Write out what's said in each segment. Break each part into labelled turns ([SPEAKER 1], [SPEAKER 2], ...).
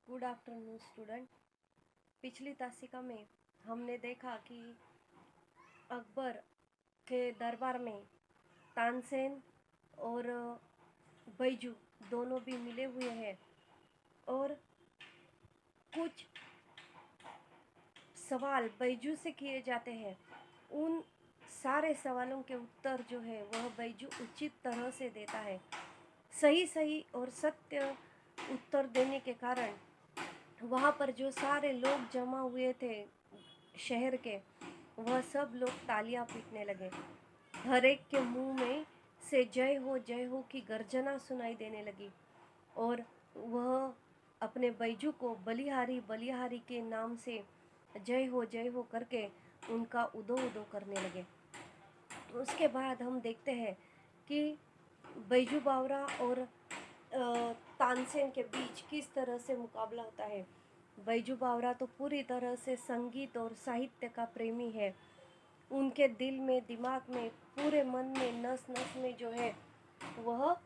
[SPEAKER 1] Good afternoon student. पिछली तासिका में हमने देखा कि अकबर के दरबार में तानसेन और बैजू दोनों भी मिले हुए हैं और कुछ सवाल बैजू से किए जाते हैं। उन सारे सवालों के उत्तर जो है वह बैजू उचित तरह से देता है। सही और सत्य उत्तर देने के कारण वहाँ पर जो सारे लोग जमा हुए थे शहर के, वह सब लोग तालियां पीटने लगे। हर एक के मुंह में से जय हो की गर्जना सुनाई देने लगी और वह अपने बैजू को बलिहारी के नाम से जय हो करके उनका उदो करने लगे। उसके बाद हम देखते हैं कि बैजू बावरा और तानसेन के बीच किस तरह से मुकाबला होता है। बैजू बावरा तो पूरी तरह से संगीत और साहित्य का प्रेमी है। उनके दिल में, दिमाग में, पूरे मन में, नस नस में जो है वह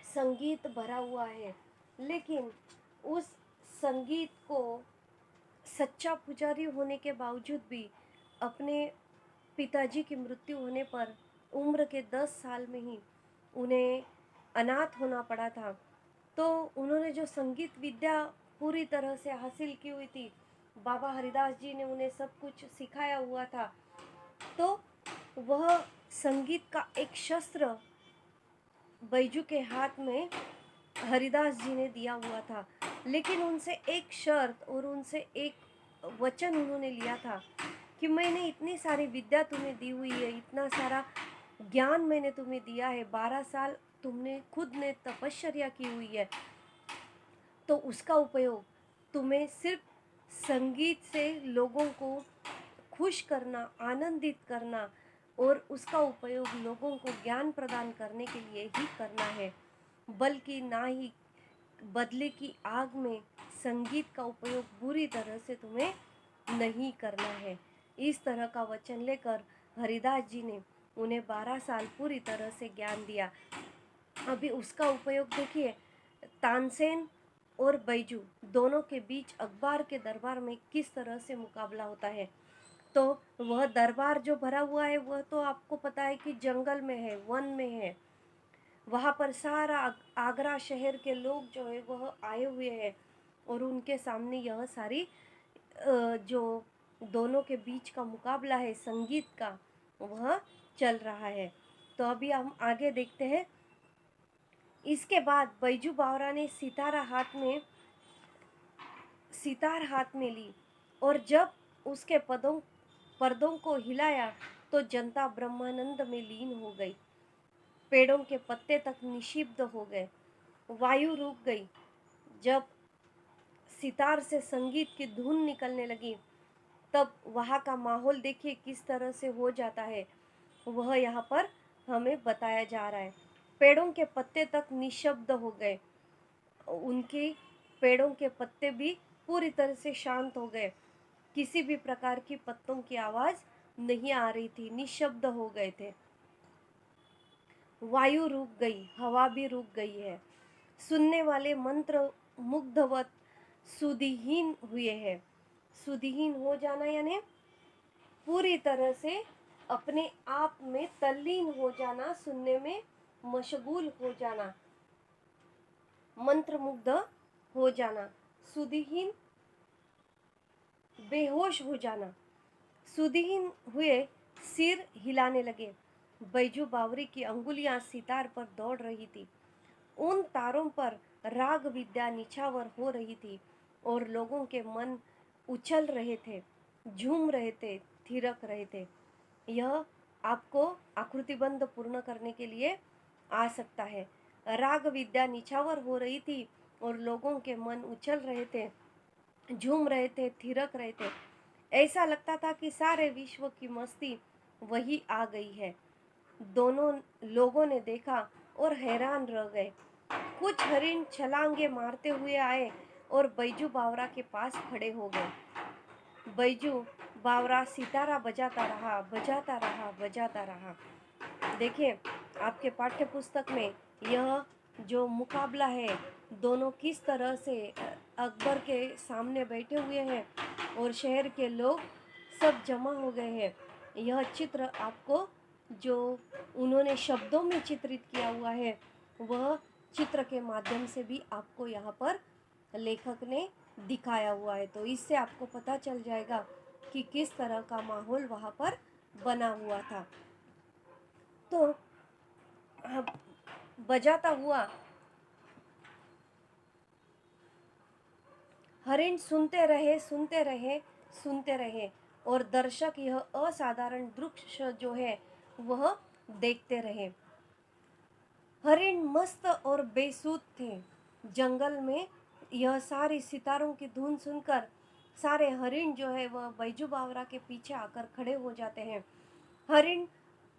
[SPEAKER 1] संगीत भरा हुआ है। लेकिन उस संगीत को सच्चा पुजारी होने के बावजूद भी अपने पिताजी की मृत्यु होने पर उम्र के 10 साल में ही उन्हें अनाथ होना पड़ा था। तो उन्होंने जो संगीत विद्या पूरी तरह से हासिल की हुई थी, बाबा हरिदास जी ने उन्हें सब कुछ सिखाया हुआ था, तो वह संगीत का एक शस्त्र बैजू के हाथ में हरिदास जी ने दिया हुआ था। लेकिन उनसे एक शर्त और उनसे एक वचन उन्होंने लिया था कि मैंने इतनी सारी विद्या तुम्हें दी हुई है, इतना सारा ज्ञान मैंने तुम्हें दिया है, 12 साल तुमने खुद ने तपश्चर्या की हुई है, तो उसका उपयोग तुम्हें सिर्फ संगीत से लोगों को खुश करना, आनंदित करना और उसका उपयोग लोगों को ज्ञान प्रदान करने के लिए ही करना है, बल्कि ना ही बदले की आग में संगीत का उपयोग बुरी तरह से तुम्हें नहीं करना है। इस तरह का वचन लेकर हरिदास जी ने उन्हें 12 साल पूरी तरह से ज्ञान दिया। अभी उसका उपयोग देखिए, तानसेन और बैजू दोनों के बीच अकबर के दरबार में किस तरह से मुकाबला होता है। तो वह दरबार जो भरा हुआ है वह तो आपको पता है कि जंगल में है, वन में है। वहाँ पर सारा आगरा शहर के लोग जो है वह आए हुए हैं और उनके सामने यह सारी जो दोनों के बीच का मुकाबला है संगीत का, वह चल रहा है। तो अभी हम आगे देखते हैं। इसके बाद बैजू बावरा ने सितार हाथ में ली और जब उसके पर्दों को हिलाया तो जनता ब्रह्मानंद में लीन हो गई। पेड़ों के पत्ते तक निशिब्ध हो गए, वायु रुक गई। जब सितार से संगीत की धुन निकलने लगी तब वहाँ का माहौल देखिए किस तरह से हो जाता है, वह यहाँ पर हमें बताया जा रहा है। पेड़ों के पत्ते तक निशब्द हो गए, उनके पेड़ों के पत्ते भी पूरी तरह से शांत हो गए। किसी भी प्रकार की पत्तों की आवाज नहीं आ रही थी, निशब्द हो गए थे। वायु रुक गई, हवा भी रुक गई है। सुनने वाले मंत्र मुग्धवत सुधिहीन हुए हैं। सुधिहीन हो जाना यानी पूरी तरह से अपने आप में तल्लीन हो जाना, सुनने में मशगूल हो जाना, मंत्रमुग्ध हो जाना। सुधिहीन बेहोश हो जाना। सुधिहीन हुए सिर हिलाने लगे। बैजू बावरी की अंगुलियां सितार पर दौड़ रही थी। उन तारों पर राग विद्या निछावर हो रही थी और लोगों के मन उछल रहे थे, झूम रहे थे, थिरक रहे थे। यह आपको आकृतिबंध पूर्ण करने के लिए आ सकता है। राग विद्या निछावर हो रही थी और लोगों के मन उछल रहे थे, झूम रहे थे, थिरक रहे थे। ऐसा लगता था कि सारे विश्व की मस्ती वही आ गई है। दोनों लोगों ने देखा और हैरान रह गए। कुछ हरिण छलांगे मारते हुए आए और बैजू बावरा के पास खड़े हो गए। बैजू बावरा सितारा बजाता रहा। देखिए, आपके पाठ्य पुस्तक में यह जो मुकाबला है दोनों किस तरह से अकबर के सामने बैठे हुए हैं और शहर के लोग सब जमा हो गए हैं। यह चित्र आपको जो उन्होंने शब्दों में चित्रित किया हुआ है वह चित्र के माध्यम से भी आपको यहाँ पर लेखक ने दिखाया हुआ है। तो इससे आपको पता चल जाएगा कि किस तरह का माहौल वहाँ पर बना हुआ था। तो अब बजाता हुआ हरिण सुनते रहे सुनते रहे सुनते रहे और दर्शक यह असाधारण दृश्य जो है वह देखते रहे। हरिण मस्त और बेसुध थे। जंगल में यह सारी सितारों की धुन सुनकर सारे हरिण जो है वह बैजू बावरा के पीछे आकर खड़े हो जाते हैं। हरिण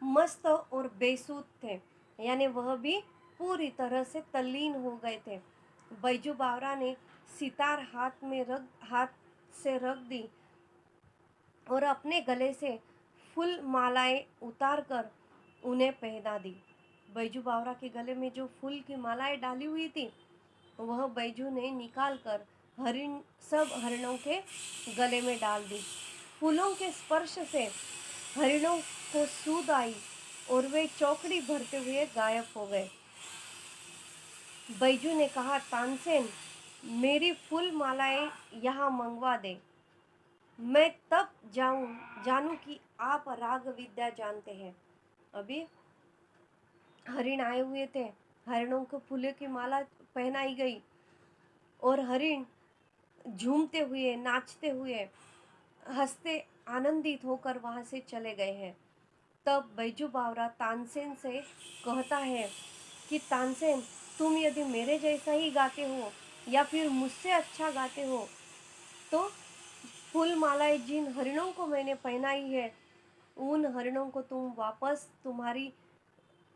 [SPEAKER 1] मस्त और बेसुध थे, यानी वह भी पूरी तरह से तल्लीन हो गए थे। बैजू बावरा ने सितार हाथ से रख दी और अपने गले से फूल मालाएं उतार कर उन्हें पहना दी। बैजू बावरा के गले में जो फूल की मालाएं डाली हुई थी वह बैजू ने निकाल कर सब हरिणों के गले में डाल दी। फूलों के स्पर्श से हरिणों को सूध आई और वे चौकड़ी भरते हुए गायब हो गए। बैजू ने कहा, तानसेन, मेरी फूल मालाएं यहाँ मंगवा दे। मैं तब जानू कि आप राग विद्या जानते हैं। अभी हरिण आए हुए थे, हरिणों को फूलों की माला पहनाई गई और हरिण झूमते हुए, नाचते हुए, हंसते आनंदित होकर वहां से चले गए हैं। तब बैजू बावरा तानसेन से कहता है कि तानसेन, तुम यदि मेरे जैसा ही गाते हो या फिर मुझसे अच्छा गाते हो तो फूल मालाएं जिन हरिणों को मैंने पहनाई है उन हरिणों को तुम वापस तुम्हारी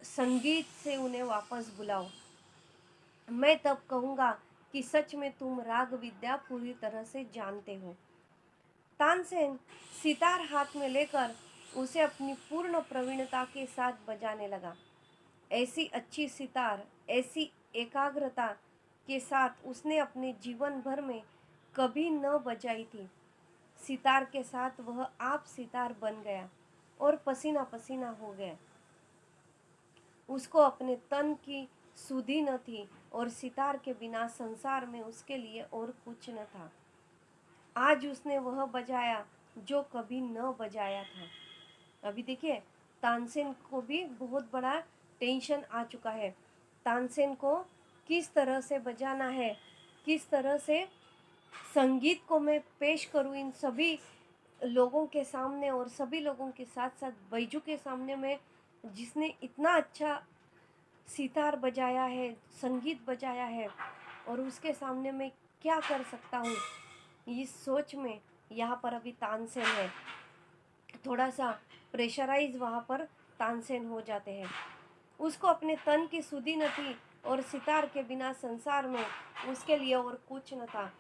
[SPEAKER 1] संगीत से उन्हें वापस बुलाओ। मैं तब कहूँगा कि सच में तुम राग विद्या पूरी तरह से जानते हो। तानसेन सितार हाथ में लेकर उसे अपनी पूर्ण प्रवीणता के साथ बजाने लगा। ऐसी अच्छी सितार, ऐसी एकाग्रता के साथ उसने अपने जीवन भर में कभी न बजाई थी। सितार के साथ वह आप सितार बन गया और पसीना पसीना हो गया। उसको अपने तन की सुधि न थी और सितार के बिना संसार में उसके लिए और कुछ न था। आज उसने वह बजाया जो कभी न बजाया था। अभी देखिए, तानसेन को भी बहुत बड़ा टेंशन आ चुका है। तानसेन को किस तरह से बजाना है, किस तरह से संगीत को मैं पेश करूं इन सभी लोगों के सामने और सभी लोगों के साथ साथ बैजू के सामने में, जिसने इतना अच्छा सितार बजाया है, संगीत बजाया है, और उसके सामने मैं क्या कर सकता हूँ। इस सोच में यहाँ पर अभी तानसेन है, थोड़ा सा प्रेशराइज वहाँ पर तानसेन हो जाते हैं। उसको अपने तन की सुधि न थी और सितार के बिना संसार में उसके लिए और कुछ न था।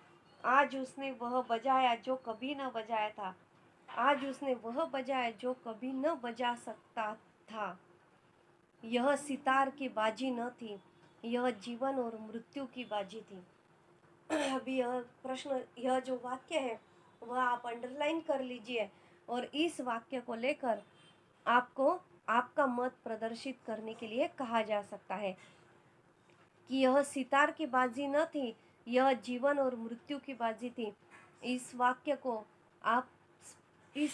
[SPEAKER 1] आज उसने वह बजाया जो कभी न बजाया था। आज उसने वह बजाया जो कभी न बजा सकता था। यह सितार की बाजी न थी, यह जीवन और मृत्यु की बाजी थी। अभी यह जो वाक्य है वह आप अंडरलाइन कर लीजिए और इस वाक्य को लेकर आपको आपका मत प्रदर्शित करने के लिए कहा जा सकता है कि यह सितार की बाजी न थी, यह जीवन और मृत्यु की बाजी थी। इस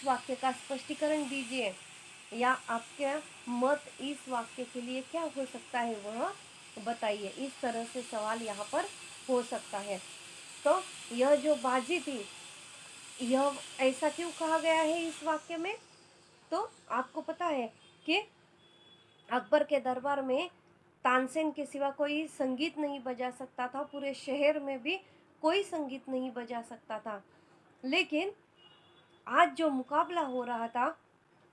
[SPEAKER 1] वाक्य का स्पष्टीकरण दीजिए, या आपके मत इस वाक्य के लिए क्या हो सकता है वह बताइए। इस तरह से सवाल यहाँ पर हो सकता है। तो यह जो बाजी थी, यह ऐसा क्यों कहा गया है इस वाक्य में? तो आपको पता है कि अकबर के दरबार में तानसेन के सिवा कोई संगीत नहीं बजा सकता था, पूरे शहर में भी कोई संगीत नहीं बजा सकता था। लेकिन आज जो मुकाबला हो रहा था,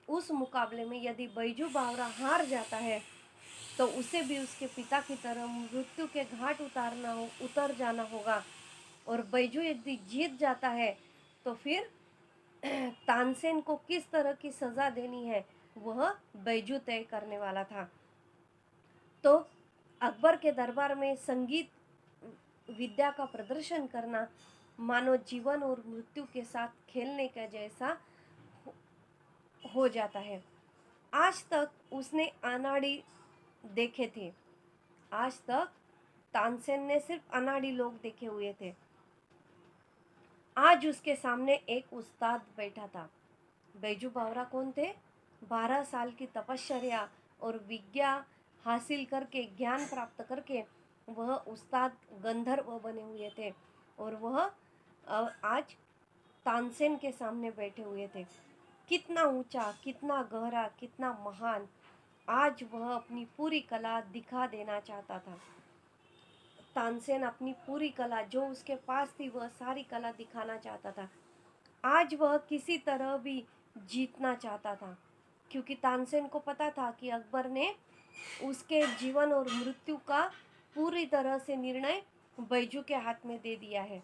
[SPEAKER 1] उस मुकाबले में यदि बैजू बावरा हार जाता है तो उसे भी उसके पिता की तरह मृत्यु के घाट उतर जाना होगा, और बैजू यदि जीत जाता है तो फिर तानसेन को किस तरह की सजा देनी है वह बैजू तय करने वाला था। तो अकबर के दरबार में संगीत विद्या का प्रदर्शन करना मानो जीवन और मृत्यु के साथ खेलने का जैसा हो जाता है। आज तक उसने अनाड़ी देखे थे, आज तक तानसेन ने सिर्फ अनाड़ी लोग देखे हुए थे। आज उसके सामने एक उस्ताद बैठा था। बैजू बावरा कौन थे? 12 साल की तपश्चर्या और विद्या हासिल करके, ज्ञान प्राप्त करके वह उस्ताद गंधर्व बने हुए थे और वह आज तानसेन के सामने बैठे हुए थे। कितना ऊंचा, कितना गहरा, कितना महान! आज वह अपनी पूरी कला दिखा देना चाहता था। तानसेन अपनी पूरी कला जो उसके पास थी वह सारी कला दिखाना चाहता था। आज वह किसी तरह भी जीतना चाहता था, क्योंकि तानसेन को पता था कि अकबर ने उसके जीवन और मृत्यु का पूरी तरह से निर्णय बैजू के हाथ में दे दिया है।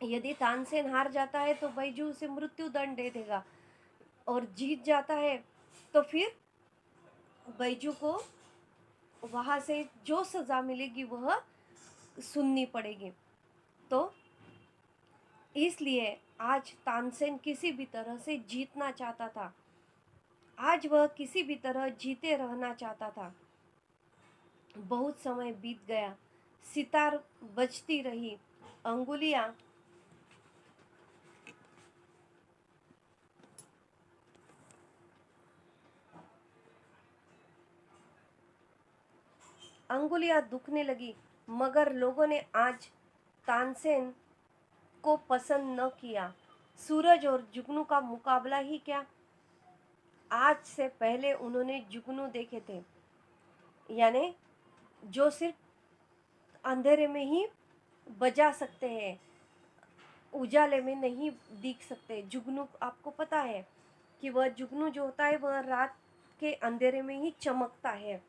[SPEAKER 1] यदि तानसेन हार जाता है तो बैजू उसे मृत्यु दंड दे देगा, और जीत जाता है तो फिर बैजू को वहाँ से जो सज़ा मिलेगी वह सुननी पड़ेगी। तो इसलिए आज तानसेन किसी भी तरह से जीतना चाहता था। आज वह किसी भी तरह जीते रहना चाहता था। बहुत समय बीत गया, सितार बजती रही, अंगुलियां दुखने लगी, मगर लोगों ने आज तानसेन को पसंद न किया। सूरज और जुगनू का मुकाबला ही क्या, आज से पहले उन्होंने जुगनू देखे थे, यानी जो सिर्फ अंधेरे में ही बजा सकते हैं, उजाले में नहीं दिख सकते। जुगनू आपको पता है कि वह जुगनू जो होता है वह रात के अंधेरे में ही चमकता है।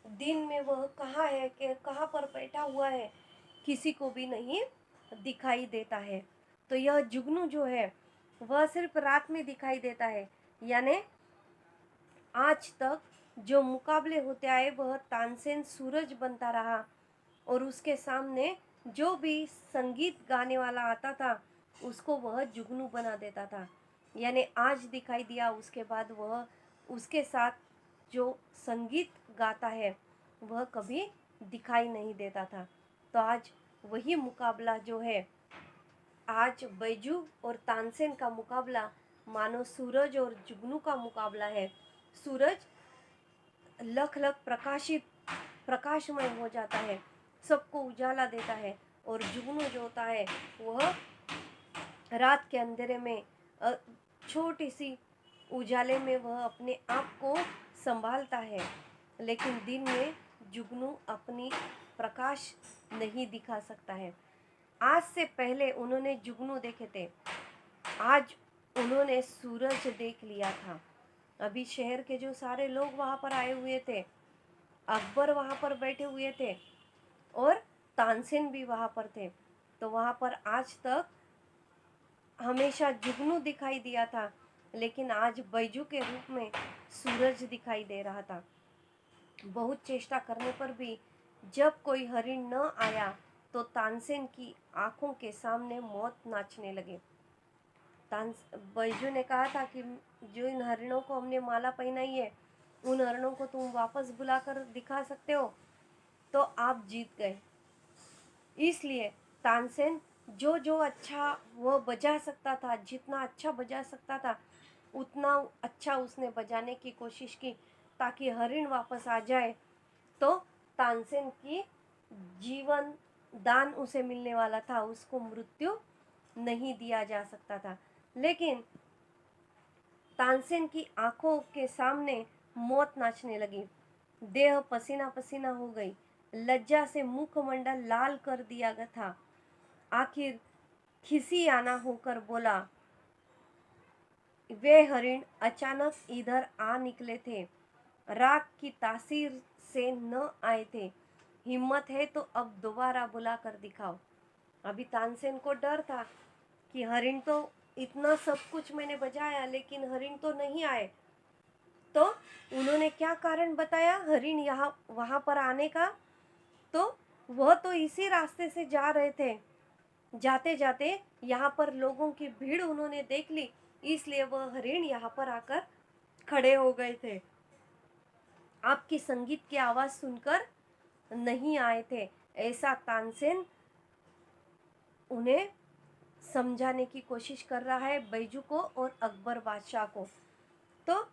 [SPEAKER 1] दिन में वह कहाँ है, कि कहाँ पर बैठा हुआ है, किसी को भी नहीं दिखाई देता है। तो यह जुगनू जो है वह सिर्फ रात में दिखाई देता है। यानी आज तक जो मुकाबले होते आए वह तानसेन सूरज बनता रहा, और उसके सामने जो भी संगीत गाने वाला आता था उसको वह जुगनू बना देता था। यानी आज दिखाई दिया, उसके बाद वह उसके साथ जो संगीत गाता है वह कभी दिखाई नहीं देता था। तो आज वही मुकाबला जो है, आज बैजू और तानसेन का मुकाबला मानो सूरज और जुगनू का मुकाबला है। सूरज लख लख प्रकाशमय हो जाता है, सबको उजाला देता है, और जुगनू जो होता है वह रात के अंधेरे में छोटी सी उजाले में वह अपने आप को संभालता है। लेकिन दिन में जुगनू अपनी प्रकाश नहीं दिखा सकता है। आज से पहले उन्होंने जुगनू देखे थे, आज उन्होंने सूरज देख लिया था। अभी शहर के जो सारे लोग वहाँ पर आए हुए थे, अकबर वहाँ पर बैठे हुए थे और तानसेन भी वहाँ पर थे। तो वहाँ पर आज तक हमेशा जुगनू दिखाई दिया था, लेकिन आज बैजू के रूप में सूरज दिखाई दे रहा था। बहुत चेष्टा करने पर भी जब कोई हरिण न आया तो तानसेन की आंखों के सामने मौत नाचने लगे। बैजू ने कहा था कि जो इन हरिणों को हमने माला पहनाई है उन हरिणों को तुम वापस बुलाकर दिखा सकते हो, तो आप जीत गए। इसलिए तानसेन जो जो अच्छा वो बजा सकता था, जितना अच्छा बजा सकता था उतना अच्छा उसने बजाने की कोशिश की, ताकि हरिण वापस आ जाए तो तानसेन की जीवन दान उसे मिलने वाला था, उसको मृत्यु नहीं दिया जा सकता था। लेकिन तानसेन की आंखों के सामने मौत नाचने लगी, देह पसीना पसीना हो गई, लज्जा से मुखमंडल लाल कर दिया गया था। आखिर खिसी आना होकर बोला, वे हरिण अचानक इधर आ निकले थे, राग की तासीर से न आए थे। हिम्मत है तो अब दोबारा बुला कर दिखाओ। अभी तानसेन को डर था कि हरिण तो इतना सब कुछ मैंने बजाया लेकिन हरिण तो नहीं आए। तो उन्होंने क्या कारण बताया हरिण यहाँ वहाँ पर आने का? तो वह तो इसी रास्ते से जा रहे थे। जाते जाते यहाँ पर लोगों की भीड़ उन्होंने देख ली, इसलिए वह हरिण यहाँ पर आकर खड़े हो गए थे। आपकी संगीत की आवाज सुनकर नहीं आए थे, ऐसा तानसेन उन्हें समझाने की कोशिश कर रहा है, बैजू को और अकबर बादशाह को। तो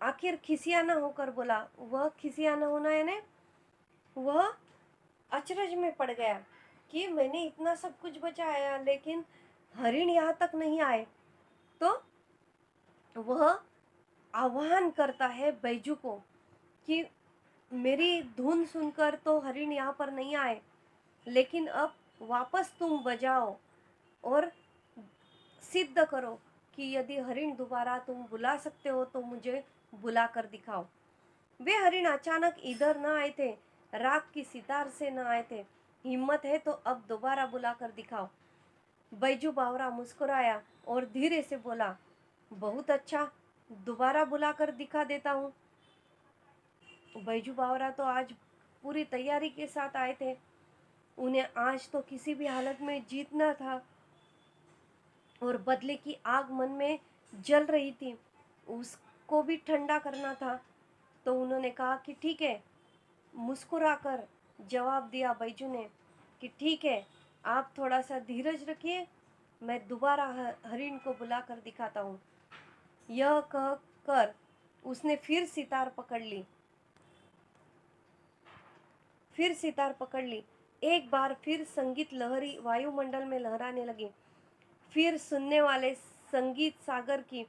[SPEAKER 1] आखिर खिसियाना होकर बोला, वह खिसियाना होना यानी वह अचरज में पड़ गया कि मैंने इतना सब कुछ बचाया लेकिन हरिण यहाँ तक नहीं आए। तो वह आह्वान करता है बैजू को कि मेरी धुन सुनकर तो हरिण यहाँ पर नहीं आए, लेकिन अब वापस तुम बजाओ और सिद्ध करो कि यदि हरिण दोबारा तुम बुला सकते हो तो मुझे बुला कर दिखाओ। वे हरिण अचानक इधर न आए थे, राग की सितार से न आए थे। हिम्मत है तो अब दोबारा बुला कर दिखाओ। बैजू बावरा मुस्कुराया और धीरे से बोला, बहुत अच्छा, दोबारा बुला कर दिखा देता हूँ। बैजू बावरा तो आज पूरी तैयारी के साथ आए थे। उन्हें आज तो किसी भी हालत में जीतना था और बदले की आग मन में जल रही थी, उसको भी ठंडा करना था। तो उन्होंने कहा कि ठीक है, मुस्कुराकर जवाब दिया बैजू ने कि ठीक है, आप थोड़ा सा धीरज रखिए, मैं दोबारा हरिण को बुला कर दिखाता हूँ। यह कहकर उसने फिर सितार पकड़ ली। एक बार फिर संगीत लहरी वायुमंडल में लहराने लगी। फिर सुनने वाले संगीत सागर की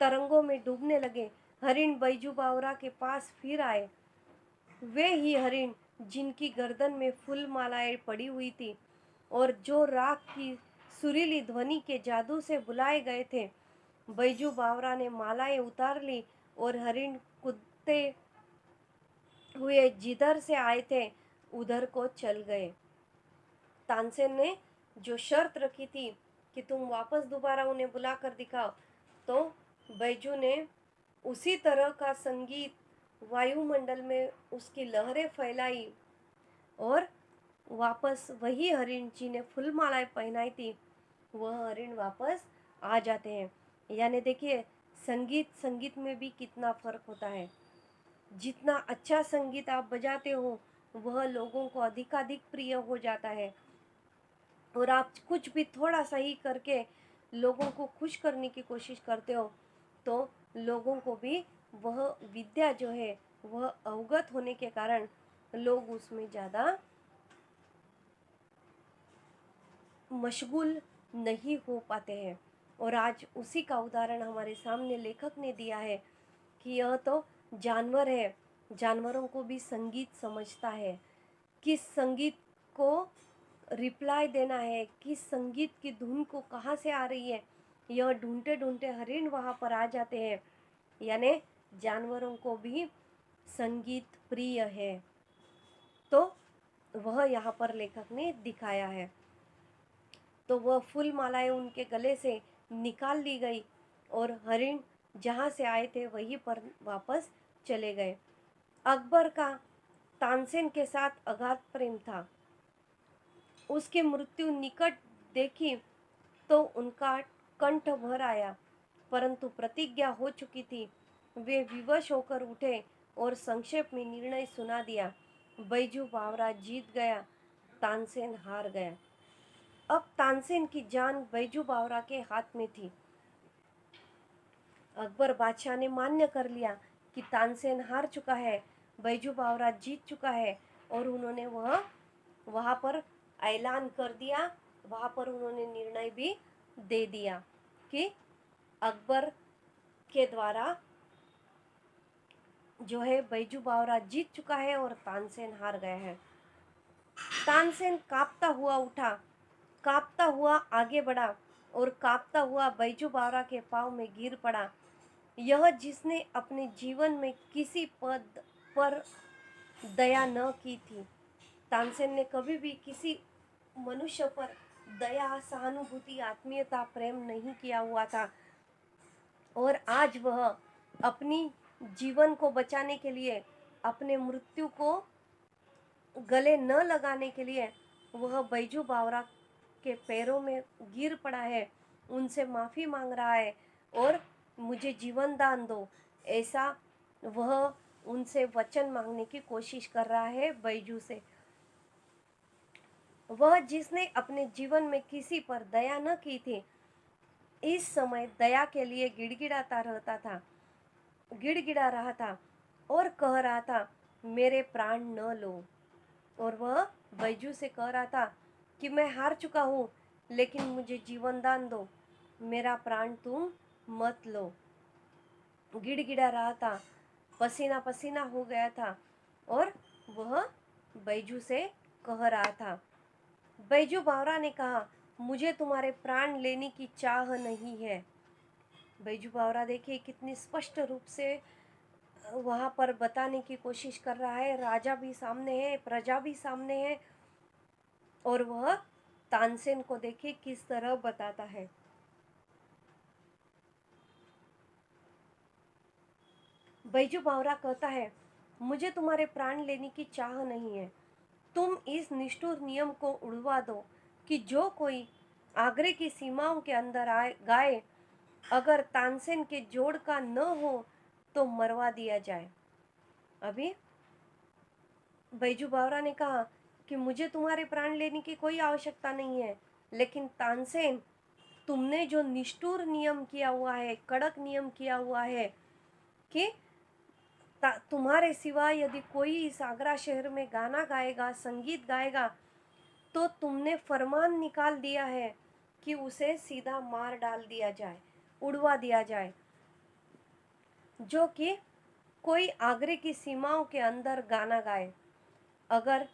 [SPEAKER 1] तरंगों में डूबने लगे। हरिण बैजू बावरा के पास फिर आए, वे ही हरिण जिनकी गर्दन में फूल मालाएं पड़ी हुई थी और जो राग की सुरीली ध्वनि के जादू से बुलाए गए थे। बैजू बावरा ने मालाएं उतार ली और हरिण कूदते हुए जिधर से आए थे उधर को चल गए। तानसेन ने जो शर्त रखी थी कि तुम वापस दोबारा उन्हें बुला कर दिखाओ, तो बैजू ने उसी तरह का संगीत वायुमंडल में उसकी लहरें फैलाई और वापस वही हरिण जी ने फूलमालाएं पहनाई थी, वह हरिण वापस आ जाते हैं। यानी देखिए, संगीत में भी कितना फर्क होता है। जितना अच्छा संगीत आप बजाते हो वह लोगों को अधिकाधिक प्रिय हो जाता है, और आप कुछ भी थोड़ा सा ही करके लोगों को खुश करने की कोशिश करते हो तो लोगों को भी वह विद्या जो है वह अवगत होने के कारण लोग उसमें ज़्यादा मशगूल नहीं हो पाते हैं। और आज उसी का उदाहरण हमारे सामने लेखक ने दिया है कि यह तो जानवर है, जानवरों को भी संगीत समझता है, किस संगीत को रिप्लाई देना है, किस संगीत की धुन को कहाँ से आ रही है, यह ढूंढते ढूंढते हरिण वहाँ पर आ जाते हैं। यानी जानवरों को भी संगीत प्रिय है, तो वह यहाँ पर लेखक ने दिखाया है। तो वह फूल मालाएं उनके गले से निकाल ली गई और हरिण जहाँ से आए थे वहीं पर वापस चले गए। अकबर का तानसेन के साथ अगाध प्रेम था। उसकी मृत्यु निकट देखी तो उनका कंठ भर आया, परंतु प्रतिज्ञा हो चुकी थी। वे विवश होकर उठे और संक्षेप में निर्णय सुना दिया। बैजू बावरा जीत गया, तानसेन हार गया। अब तानसेन की जान बैजू बावरा के हाथ में थी। अकबर बादशाह ने मान्य कर लिया कि तानसेन हार चुका है, बैजू बावरा जीत चुका है, और उन्होंने वहाँ पर ऐलान कर दिया, वहाँ पर उन्होंने निर्णय भी दे दिया कि अकबर के द्वारा जो है बैजू बावरा जीत चुका है और तानसेन हार गया है। तानसेन कांपता हुआ उठा, कांपता हुआ आगे बढ़ा और कांपता हुआ बैजू बावरा के पांव में गिर पड़ा। यह जिसने अपने जीवन में किसी पद पर दया न की थी। तानसेन ने कभी भी किसी मनुष्य पर दया, सहानुभूति, आत्मीयता, प्रेम नहीं किया हुआ था, और आज वह अपनी जीवन को बचाने के लिए अपने मृत्यु को गले न लगाने के लिए वह बैजू बावरा के पैरों में गिर पड़ा है, उनसे माफ़ी मांग रहा है और मुझे जीवन दान दो, ऐसा वह उनसे वचन मांगने की कोशिश कर रहा है बैजू से। वह जिसने अपने जीवन में किसी पर दया न की थी, इस समय दया के लिए गिड़गिड़ा रहा था और कह रहा था, मेरे प्राण न लो। और वह बैजू से कह रहा था कि मैं हार चुका हूँ, लेकिन मुझे जीवन दान दो, मेरा प्राण तुम मत लो। गिड़गिड़ा रहा था, पसीना पसीना हो गया था और वह बैजू से कह रहा था। बैजू बावरा ने कहा, मुझे तुम्हारे प्राण लेने की चाह नहीं है। बैजू बावरा देखिए कितनी स्पष्ट रूप से वहाँ पर बताने की कोशिश कर रहा है। राजा भी सामने है, प्रजा भी सामने है और वह तानसेन को देखिए किस तरह बताता है। बैजू बावरा कहता है, मुझे तुम्हारे प्राण लेने की चाह नहीं है। तुम इस निष्ठुर नियम को उड़वा दो कि जो कोई आगरे की सीमाओं के अंदर आए गाए, अगर तानसेन के जोड़ का न हो तो मरवा दिया जाए। अभी बैजू बावरा ने कहा कि मुझे तुम्हारे प्राण लेने की कोई आवश्यकता नहीं है, लेकिन तानसेन, तुमने जो निष्ठुर नियम किया हुआ है, कड़क नियम किया हुआ है कि तुम्हारे सिवा यदि कोई इस आगरा शहर में गाना गाएगा, संगीत गाएगा, तो तुमने फरमान निकाल दिया है कि उसे सीधा मार डाल दिया जाए, उड़वा दिया जाए। जो कि कोई आगरे की सीमाओं के अंदर गाना गाए, अगर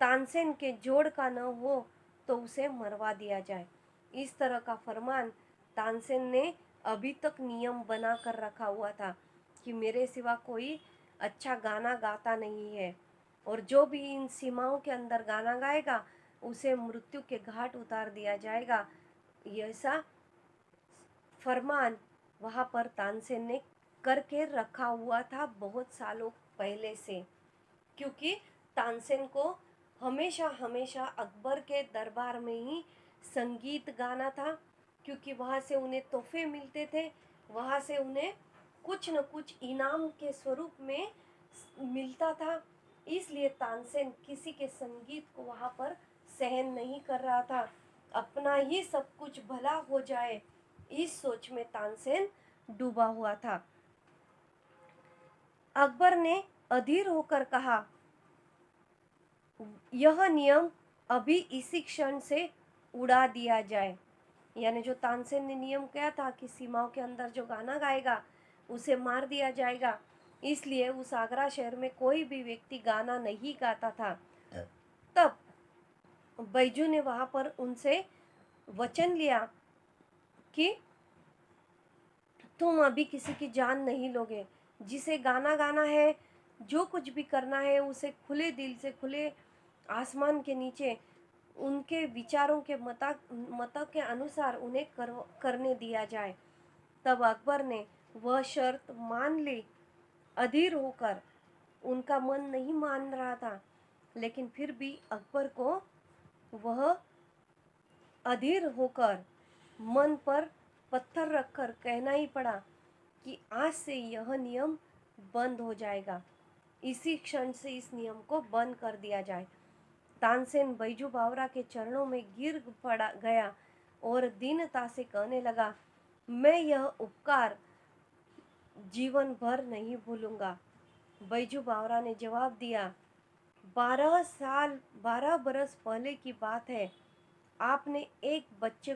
[SPEAKER 1] तानसेन के जोड़ का न हो तो उसे मरवा दिया जाए। इस तरह का फरमान तानसेन ने अभी तक नियम बना कर रखा हुआ था कि मेरे सिवा कोई अच्छा गाना गाता नहीं है, और जो भी इन सीमाओं के अंदर गाना गाएगा उसे मृत्यु के घाट उतार दिया जाएगा। ऐसा फरमान वहाँ पर तानसेन ने करके रखा हुआ था बहुत सालों पहले से, क्योंकि तानसेन को हमेशा हमेशा अकबर के दरबार में ही संगीत गाना था, क्योंकि वहाँ से उन्हें तोहफे मिलते थे, वहाँ से उन्हें कुछ न कुछ इनाम के स्वरूप में मिलता था। इसलिए तानसेन किसी के संगीत को वहाँ पर सहन नहीं कर रहा था। अपना ही सब कुछ भला हो जाए, इस सोच में तानसेन डूबा हुआ था। अकबर ने अधीर होकर कहा, यह नियम अभी इसी क्षण से उड़ा दिया जाए। यानी जो तानसेन ने नियम किया था कि सीमाओं के अंदर जो गाना गाएगा उसे मार दिया जाएगा, इसलिए उस आगरा शहर में कोई भी व्यक्ति गाना नहीं गाता था। तब बैजू ने वहां पर उनसे वचन लिया कि तुम अभी किसी की जान नहीं लोगे। जिसे गाना गाना है, जो कुछ भी करना है, उसे खुले दिल से, खुले आसमान के नीचे उनके विचारों के मत के अनुसार उन्हें करने दिया जाए। तब अकबर ने वह शर्त मान ली। अधीर होकर, उनका मन नहीं मान रहा था, लेकिन फिर भी अकबर को वह अधीर होकर मन पर पत्थर रखकर कहना ही पड़ा कि आज से यह नियम बंद हो जाएगा, इसी क्षण से इस नियम को बंद कर दिया जाए। तानसेन बैजू बावरा के चरणों में गिर पड़ा गया और दीनता से कहने लगा, मैं यह उपकार जीवन भर नहीं भूलूंगा। बैजू बावरा ने जवाब दिया, 12 बरस पहले की बात है, आपने एक बच्चे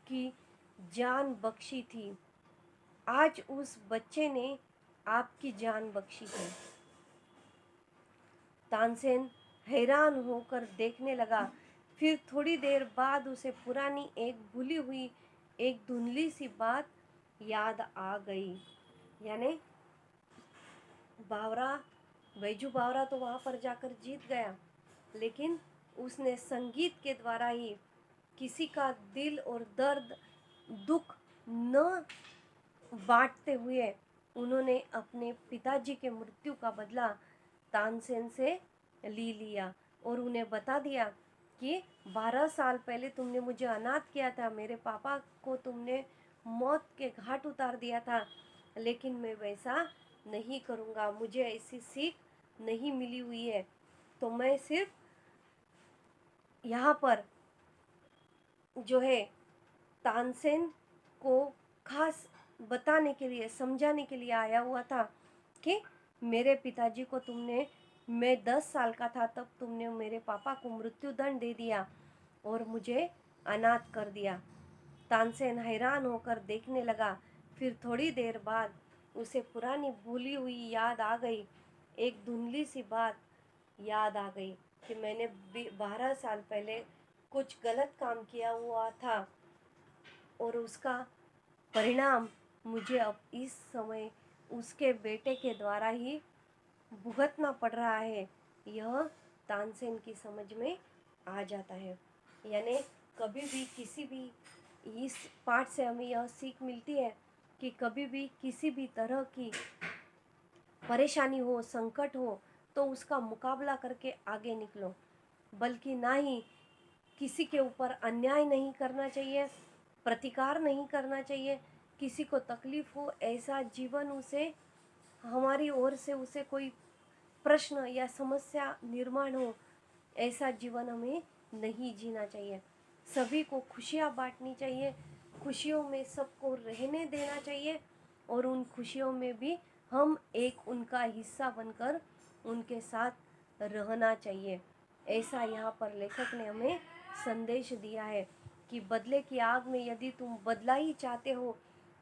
[SPEAKER 1] की जान बख्शी थी, आज उस बच्चे ने आपकी जान बख्शी है। तानसेन हैरान होकर देखने लगा। फिर थोड़ी देर बाद उसे पुरानी एक भूली हुई, एक धुंधली सी बात याद आ गई। यानी बैजू बावरा तो वहाँ पर जाकर जीत गया, लेकिन उसने संगीत के द्वारा ही किसी का दिल और दर्द, दुख न बांटते हुए उन्होंने अपने पिताजी के मृत्यु का बदला तानसेन से लिया और उन्हें बता दिया कि 12 साल पहले तुमने मुझे अनाथ किया था, मेरे पापा को तुमने मौत के घाट उतार दिया था, लेकिन मैं वैसा नहीं करूँगा, मुझे ऐसी सीख नहीं मिली हुई है। तो मैं सिर्फ यहाँ पर जो है तानसेन को खास बताने के लिए, समझाने के लिए आया हुआ था कि मेरे पिताजी को तुमने, मैं 10 साल का था तब तुमने मेरे पापा को मृत्युदंड दे दिया और मुझे अनाथ कर दिया। तानसेन हैरान होकर देखने लगा। फिर थोड़ी देर बाद उसे पुरानी भूली हुई याद आ गई। एक धुंधली सी बात याद आ गई कि मैंने 12 साल पहले कुछ गलत काम किया हुआ था और उसका परिणाम मुझे अब इस समय उसके बेटे के द्वारा ही भुगतना पड़ रहा है। यह तानसेन की समझ में आ जाता है। यानी कभी भी किसी भी, इस पाठ से हमें यह सीख मिलती है कि कभी भी किसी भी तरह की परेशानी हो, संकट हो, तो उसका मुकाबला करके आगे निकलो, बल्कि ना ही किसी के ऊपर अन्याय नहीं करना चाहिए, प्रतिकार नहीं करना चाहिए। किसी को तकलीफ हो ऐसा जीवन उसे, हमारी ओर से उसे कोई प्रश्न या समस्या निर्माण हो, ऐसा जीवन हमें नहीं जीना चाहिए। सभी को खुशियाँ बांटनी चाहिए, खुशियों में सबको रहने देना चाहिए और उन खुशियों में भी हम एक उनका हिस्सा बनकर उनके साथ रहना चाहिए। ऐसा यहाँ पर लेखक ने हमें संदेश दिया है कि बदले की आग में यदि तुम बदला ही चाहते हो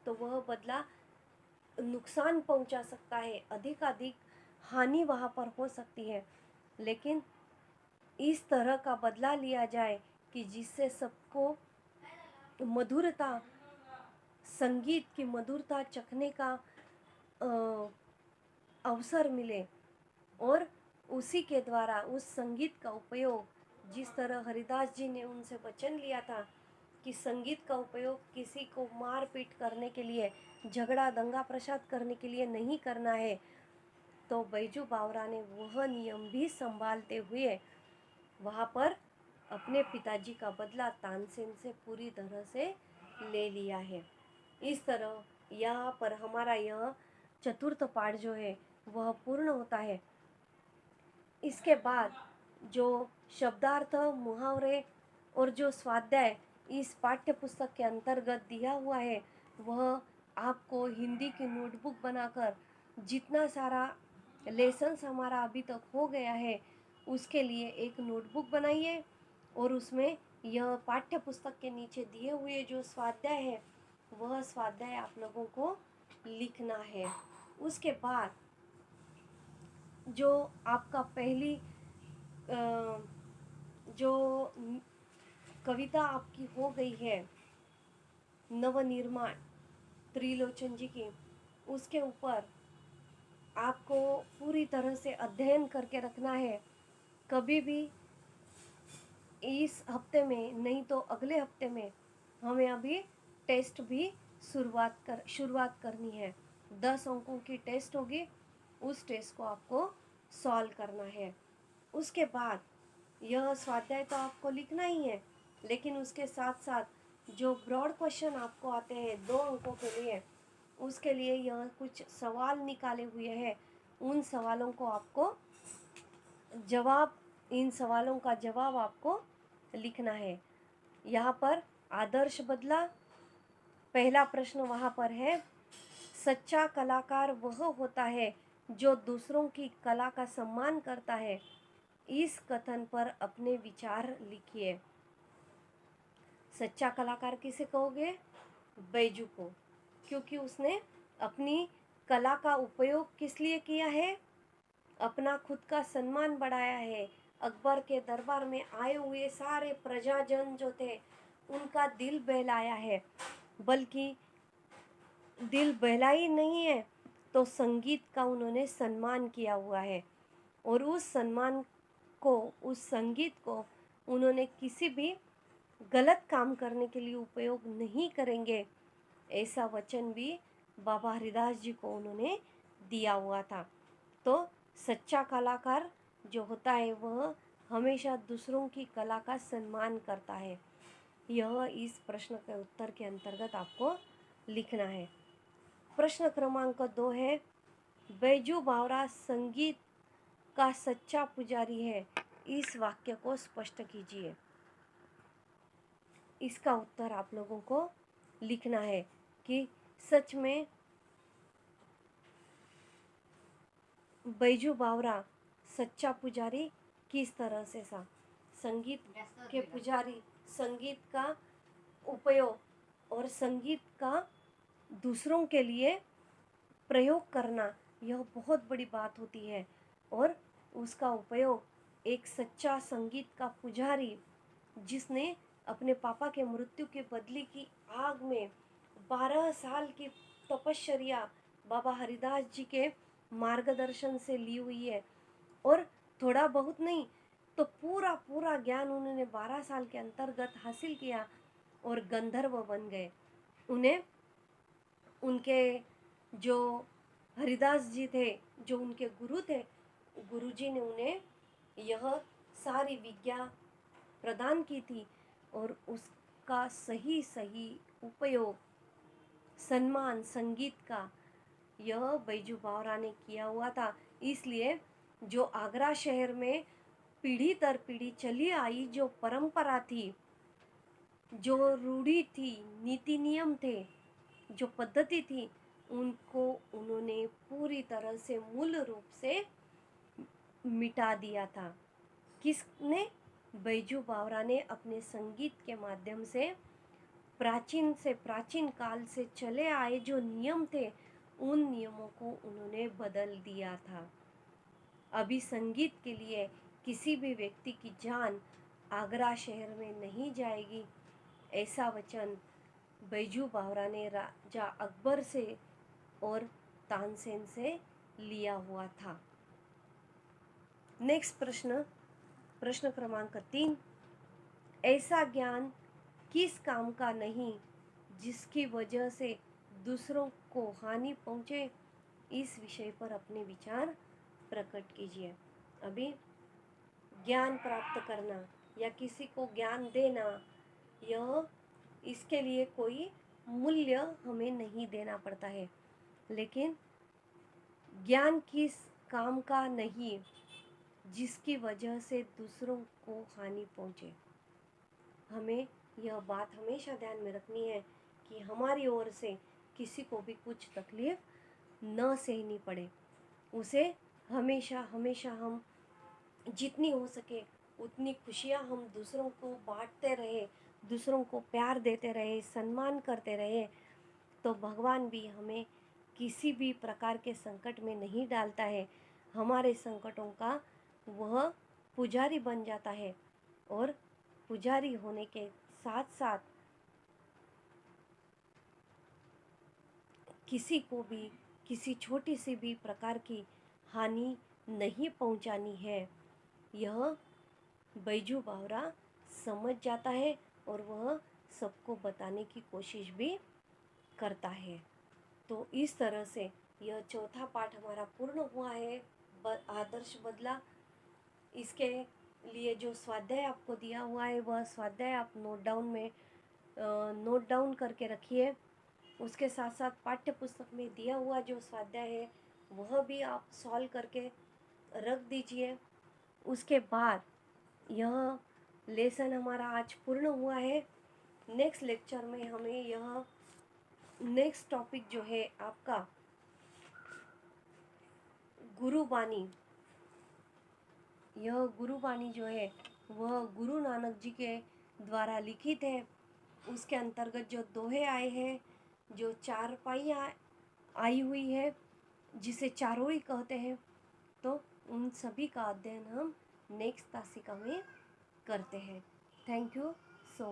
[SPEAKER 1] तो वह बदला नुकसान पहुंचा सकता है, अधिक हानि वहाँ पर हो सकती है। लेकिन इस तरह का बदला लिया जाए कि जिससे सबको मधुरता, संगीत की मधुरता चखने का अवसर मिले और उसी के द्वारा उस संगीत का उपयोग, जिस तरह हरिदास जी ने उनसे वचन लिया था कि संगीत का उपयोग किसी को मार पीट करने के लिए, झगड़ा दंगा प्रसाद करने के लिए नहीं करना है, तो बैजू बावरा ने वह नियम भी संभालते हुए वहाँ पर अपने पिताजी का बदला तानसेन से पूरी तरह से ले लिया है। इस तरह यहाँ पर हमारा यह चतुर्थ पाठ जो है वह पूर्ण होता है। इसके बाद जो शब्दार्थ, मुहावरे और जो स्वाध्याय इस पाठ्य पुस्तक के अंतर्गत दिया हुआ है, वह आपको हिंदी की नोटबुक बनाकर जितना सारा लेसन्स हमारा अभी तक हो गया है उसके लिए एक नोटबुक बनाइए और उसमें यह पाठ्य पुस्तक के नीचे दिए हुए जो स्वाध्याय है वह स्वाध्याय आप लोगों को लिखना है। उसके बाद जो आपका पहली जो कविता आपकी हो गई है नवनिर्माण त्रिलोचन जी की, उसके ऊपर आपको पूरी तरह से अध्ययन करके रखना है। कभी भी इस हफ्ते में नहीं तो अगले हफ्ते में हमें अभी टेस्ट भी शुरुआत करनी है। 10 अंकों की टेस्ट होगी, उस टेस्ट को आपको सॉल्व करना है। उसके बाद यह स्वाध्याय तो आपको लिखना ही है, लेकिन उसके साथ साथ जो ब्रॉड क्वेश्चन आपको आते हैं 2 अंकों के लिए, उसके लिए यह कुछ सवाल निकाले हुए हैं। उन सवालों को आपको इन सवालों का जवाब आपको लिखना है। यहाँ पर आदर्श बदला, पहला प्रश्न वहाँ पर है, सच्चा कलाकार वह होता है जो दूसरों की कला का सम्मान करता है। इस कथन पर अपने विचार लिखिए। सच्चा कलाकार किसे कहोगे? बैजू को, क्योंकि उसने अपनी कला का उपयोग किस लिए किया है? अपना खुद का सम्मान बढ़ाया है। अकबर के दरबार में आए हुए सारे प्रजाजन जो थे उनका दिल बहलाया है, बल्कि दिल बहलाई नहीं है तो संगीत का उन्होंने सम्मान किया हुआ है और उस सम्मान को, उस संगीत को उन्होंने किसी भी गलत काम करने के लिए उपयोग नहीं करेंगे, ऐसा वचन भी बाबा हरिदास जी को उन्होंने दिया हुआ था। तो सच्चा कलाकार जो होता है वह हमेशा दूसरों की कला का सम्मान करता है। यह इस प्रश्न के उत्तर के अंतर्गत आपको लिखना है। प्रश्न क्रमांक 2 है, बैजू बावरा संगीत का सच्चा पुजारी है। इस वाक्य को स्पष्ट कीजिए। इसका उत्तर आप लोगों को लिखना है कि सच में बैजू बावरा सच्चा पुजारी किस तरह से था। संगीत के पुजारी संगीत का उपयोग और संगीत का दूसरों के लिए प्रयोग करना यह बहुत बड़ी बात होती है, और उसका उपयोग एक सच्चा संगीत का पुजारी जिसने अपने पापा के मृत्यु के बदले की आग में 12 साल की तपश्चर्या बाबा हरिदास जी के मार्गदर्शन से ली हुई है, और थोड़ा बहुत नहीं तो पूरा पूरा ज्ञान उन्होंने 12 साल के अंतर्गत हासिल किया और गंधर्व बन गए। उन्हें उनके जो हरिदास जी थे, जो उनके गुरु थे, गुरुजी ने उन्हें यह सारी विद्या प्रदान की थी, और उसका सही सही उपयोग सम्मान संगीत का यह बैजू बावरा ने किया हुआ था। इसलिए जो आगरा शहर में पीढ़ी दर पीढ़ी चली आई जो परंपरा थी, जो रूढ़ी थी, नीति नियम थे, जो पद्धति थी, उनको उन्होंने पूरी तरह से मूल रूप से मिटा दिया था। किसने? बैजू बावरा ने अपने संगीत के माध्यम से प्राचीन काल से चले आए जो नियम थे, उन नियमों को उन्होंने बदल दिया था। अभी संगीत के लिए किसी भी व्यक्ति की जान आगरा शहर में नहीं जाएगी, ऐसा वचन बैजू बावरा ने राजा अकबर से और तानसेन से लिया हुआ था। नेक्स्ट प्रश्न क्रमांक 3, ऐसा ज्ञान किस काम का नहीं जिसकी वजह से दूसरों को हानि पहुंचे। इस विषय पर अपने विचार प्रकट कीजिए। अभी ज्ञान प्राप्त करना या किसी को ज्ञान देना, यह इसके लिए कोई मूल्य हमें नहीं देना पड़ता है, लेकिन ज्ञान किस काम का नहीं जिसकी वजह से दूसरों को हानि पहुंचे। हमें यह बात हमेशा ध्यान में रखनी है कि हमारी ओर से किसी को भी कुछ तकलीफ न सहनी पड़े। उसे हमेशा हमेशा हम जितनी हो सके उतनी खुशियाँ हम दूसरों को बांटते रहे, दूसरों को प्यार देते रहे, सम्मान करते रहे, तो भगवान भी हमें किसी भी प्रकार के संकट में नहीं डालता है। हमारे संकटों का वह पुजारी बन जाता है, और पुजारी होने के साथ साथ किसी को भी किसी छोटी सी भी प्रकार की हानि नहीं पहुंचानी है। यह बैजू बावरा समझ जाता है और वह सबको बताने की कोशिश भी करता है। तो इस तरह से यह चौथा पाठ हमारा पूर्ण हुआ है, आदर्श बदला। इसके लिए जो स्वाध्याय आपको दिया हुआ है वह स्वाध्याय आप नोट डाउन करके रखिए। उसके साथ साथ पाठ्य पुस्तक में दिया हुआ जो स्वाध्याय है वह भी आप सॉल्व करके रख दीजिए। उसके बाद यह लेसन हमारा आज पूर्ण हुआ है। नेक्स्ट लेक्चर में हमें यह नेक्स्ट टॉपिक जो है आपका गुरुबानी, यह गुरुबानी जो है वह गुरु नानक जी के द्वारा लिखित है। उसके अंतर्गत जो दोहे आए हैं, जो चारपाई आई हुई है जिसे चारोई कहते हैं, तो उन सभी का अध्ययन हम नेक्स्ट तासिका में करते हैं। Thank you.